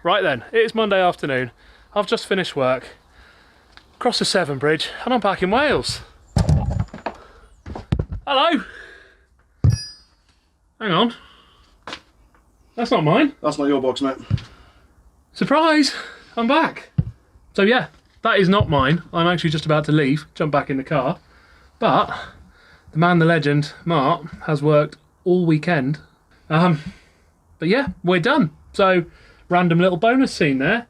Right then, it is Monday afternoon. I've just finished work, crossed the Severn Bridge, and I'm back in Wales. Hello! Hang on. That's not mine. That's not your box, mate. Surprise! I'm back. So yeah, that is not mine. I'm actually just about to leave, jump back in the car. But the man, the legend, Mark, has worked all weekend. But yeah, we're done. So, random little bonus scene there.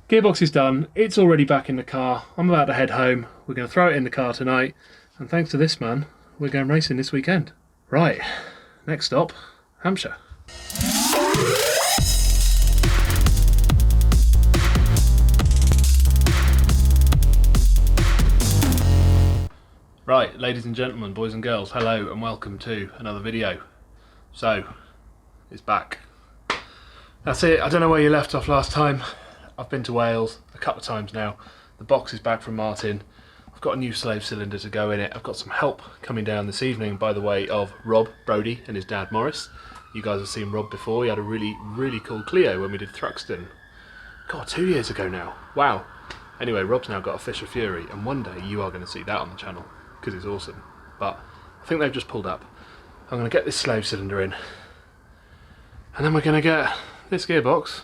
Gearbox is done. It's already back in the car. I'm about to head home. We're going to throw it in the car tonight. And thanks to this man, we're going racing this weekend. Right, next stop, Hampshire. Right, ladies and gentlemen, boys and girls, hello and welcome to another video. So, it's back. That's it, I don't know where you left off last time. I've been to Wales a couple of times now. The box is back from Martin. I've got a new slave cylinder to go in it. I've got some help coming down this evening by the way of Rob Brodie and his dad Morris. You guys have seen Rob before. He had a really cool Clio when we did Thruxton. God, 2 years ago now. Wow. Anyway, Rob's now got a Fisher Fury and one day you are going to see that on the channel because it's awesome. But I think they've just pulled up. I'm going to get this slave cylinder in and then we're going to get this gearbox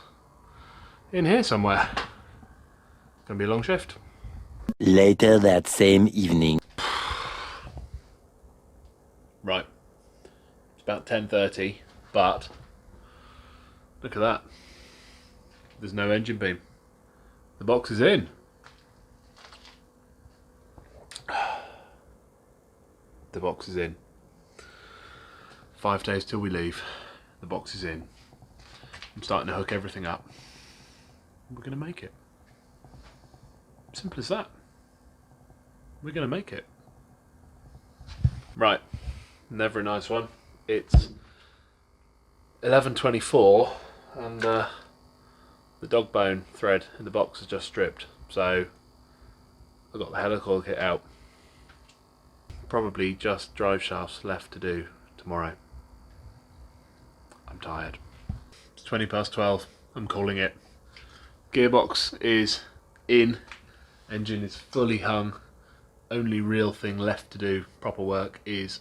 in here somewhere. Gonna be a long shift. Later that same evening. Right. It's about 10:30, but look at that. There's no engine beam. The box is in. The box is in. 5 days till we leave. The box is in. I'm starting to hook everything up. We're going to make it. Simple as that. We're going to make it. Right. Never a nice one. It's 11:24 and the dog bone thread in the box is just stripped. So I've got the helicoil kit out. Probably just drive shafts left to do tomorrow. I'm tired. It's 12:20. I'm calling it. Gearbox is in. Engine is fully hung. Only real thing left to do, proper work, is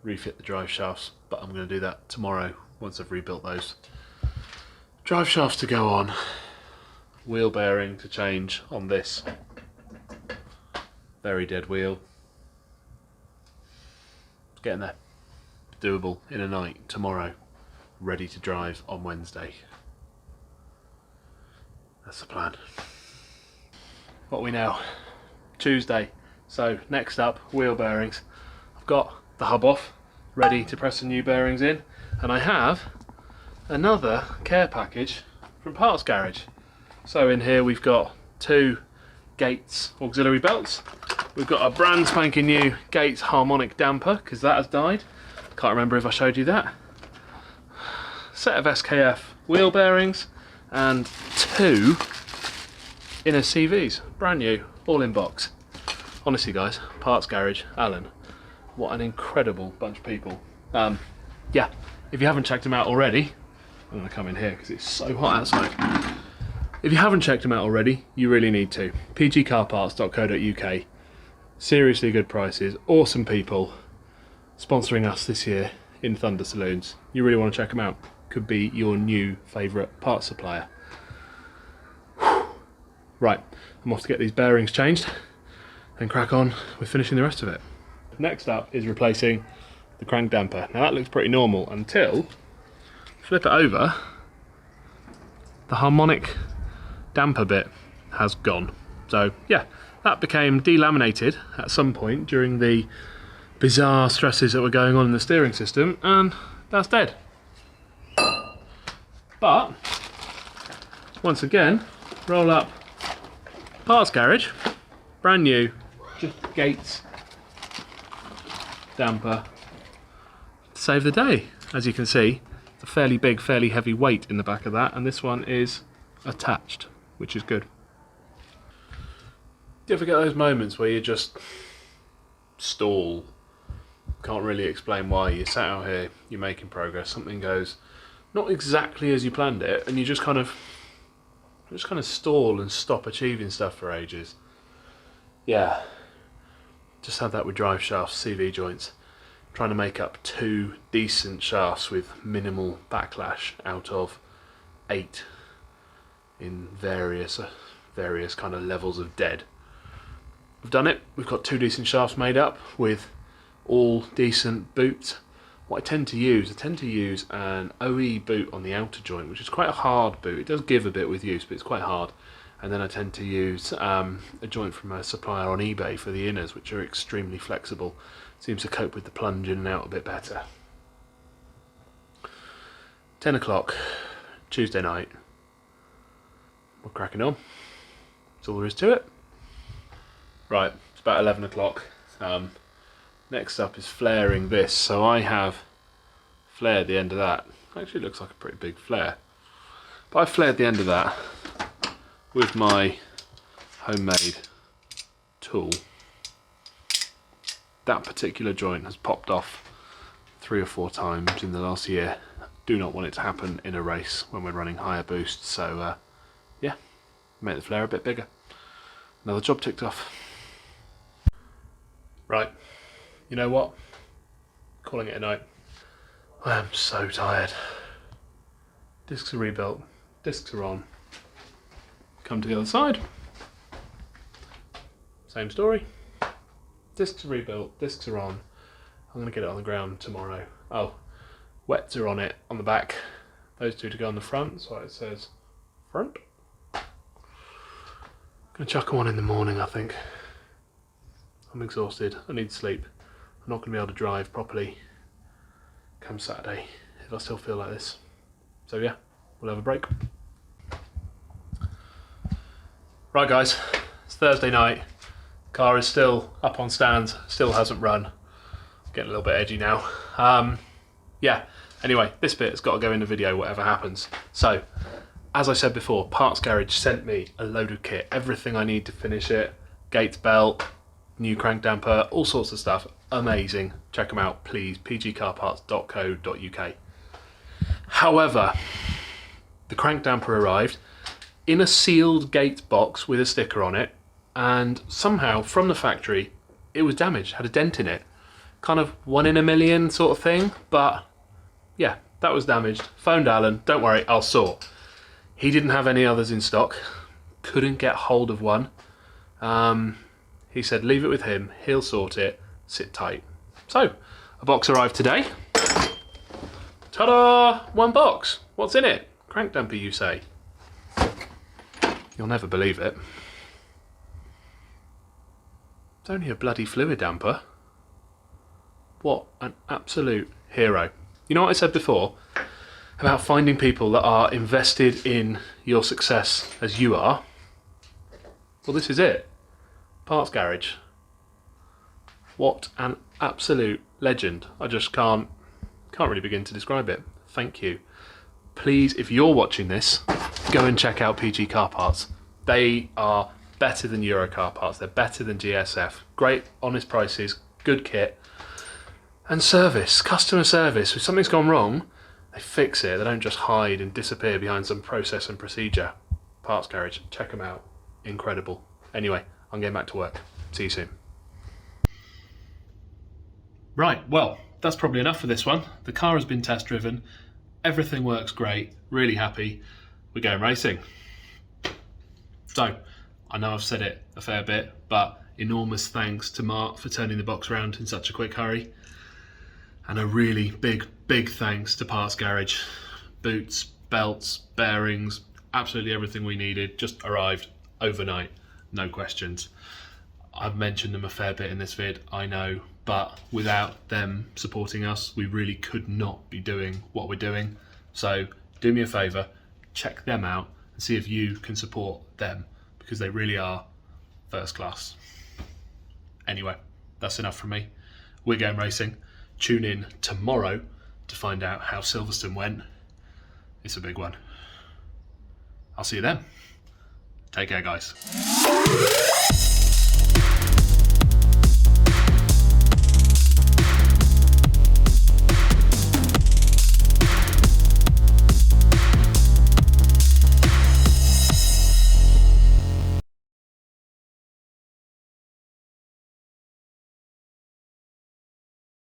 refit the drive shafts. But I'm going to do that tomorrow once I've rebuilt those. Drive shafts to go on. Wheel bearing to change on this. Very dead wheel. It's getting there. Doable in a night tomorrow. Ready to drive on Wednesday. That's the plan. What are we now? Tuesday. So next up, wheel bearings. I've got the hub off, ready to press the new bearings in, and I have another care package from PartsGarage. So in here we've got 2 Gates auxiliary belts. We've got a brand spanking new Gates harmonic damper, because that has died. Can't remember if I showed you that. Set of SKF wheel bearings and 2 inner CVs, brand new, all in box. Honestly guys, PartsGarage, Alan, what an incredible bunch of people. Yeah, if you haven't checked them out already, I'm going to come in here because it's so hot outside. If you haven't checked them out already, you really need to. pgcarparts.co.uk. Seriously good prices, awesome people sponsoring us this year in Thunder Saloons. You really want to check them out. Could be your new favourite parts supplier. Right, I'm off to get these bearings changed and crack on with finishing the rest of it. Next up is replacing the crank damper. Now that looks pretty normal until, flip it over, the harmonic damper bit has gone. So yeah, that became delaminated at some point during the bizarre stresses that were going on in the steering system, and that's dead. But once again, roll up PartsGarage, brand new, just Gates damper, save the day. As you can see, it's a fairly big, fairly heavy weight in the back of that, and this one is attached, which is good. Do you ever get those moments where you just stall? Can't really explain why. You're sat out here, you're making progress, something goes not exactly as you planned it, and you just kind of I just kind of stall and stop achieving stuff for ages. Yeah, just had that with drive shafts, CV joints. Trying to make up 2 decent shafts with minimal backlash out of 8 in various kind of levels of dead. We've done it. We've got 2 decent shafts made up with all decent boots. What I tend to use an OE boot on the outer joint, which is quite a hard boot. It does give a bit with use, but it's quite hard. And then I tend to use a joint from a supplier on eBay for the inners, which are extremely flexible. Seems to cope with the plunge in and out a bit better. 10 o'clock, Tuesday night. We're cracking on. That's all there is to it. Right, it's about 11 o'clock. Next up is flaring this. So I have flared the end of that. Actually, it looks like a pretty big flare. But I flared the end of that with my homemade tool. That particular joint has popped off 3 or 4 times in the last year. Do not want it to happen in a race when we're running higher boosts. So yeah, make the flare a bit bigger. Another job ticked off. Right, you know what? Calling it a night. I am so tired. Discs are rebuilt, discs are on. Come to the other side. Same story. Discs are rebuilt, discs are on. I'm going to get it on the ground tomorrow. Oh, wets are on it on the back. Those 2 to go on the front, so it says front. Gonna chuck one in the morning, I think. I'm exhausted, I need sleep. I'm not gonna be able to drive properly come Saturday if I still feel like this. So yeah, we'll have a break. Right guys, it's Thursday night. Car is still up on stands, still hasn't run. Getting a little bit edgy now. Yeah, anyway, this bit has got to go in the video, whatever happens. So, as I said before, PartsGarage sent me a load of kit, everything I need to finish it. Gates belt, new crank damper, all sorts of stuff. Amazing. Check them out, please. pgcarparts.co.uk. However, the crank damper arrived in a sealed gate box with a sticker on it, and somehow from the factory it was damaged, had a dent in it. Kind of 1 in a million sort of thing, but yeah, that was damaged. Phoned Alan, don't worry, I'll sort. He didn't have any others in stock, couldn't get hold of one. He said leave it with him, he'll sort it, sit tight. So, a box arrived today. Ta-da! 1 box. What's in it? Crank damper, you say? You'll never believe it. It's only a bloody fluid damper. What an absolute hero. You know what I said before about finding people that are invested in your success as you are? Well, this is it. PartsGarage. What an absolute legend. I just can't really begin to describe it. Thank you. Please, if you're watching this, go and check out PG Car Parts. They are better than Euro Car Parts. They're better than GSF. Great, honest prices, good kit. And service, customer service. If something's gone wrong, they fix it. They don't just hide and disappear behind some process and procedure. PartsGarage, check them out. Incredible. Anyway, I'm getting back to work. See you soon. Right, well, that's probably enough for this one. The car has been test driven. Everything works great. Really happy. We're going racing. So, I know I've said it a fair bit, but enormous thanks to Mark for turning the box around in such a quick hurry. And a really big thanks to PartsGarage. Boots, belts, bearings, absolutely everything we needed just arrived overnight, no questions. I've mentioned them a fair bit in this vid, I know, but without them supporting us, we really could not be doing what we're doing. So do me a favour, check them out and see if you can support them, because they really are first class. Anyway, that's enough from me. We're going racing. Tune in tomorrow to find out how Silverstone went. It's a big one. I'll see you then. Take care, guys.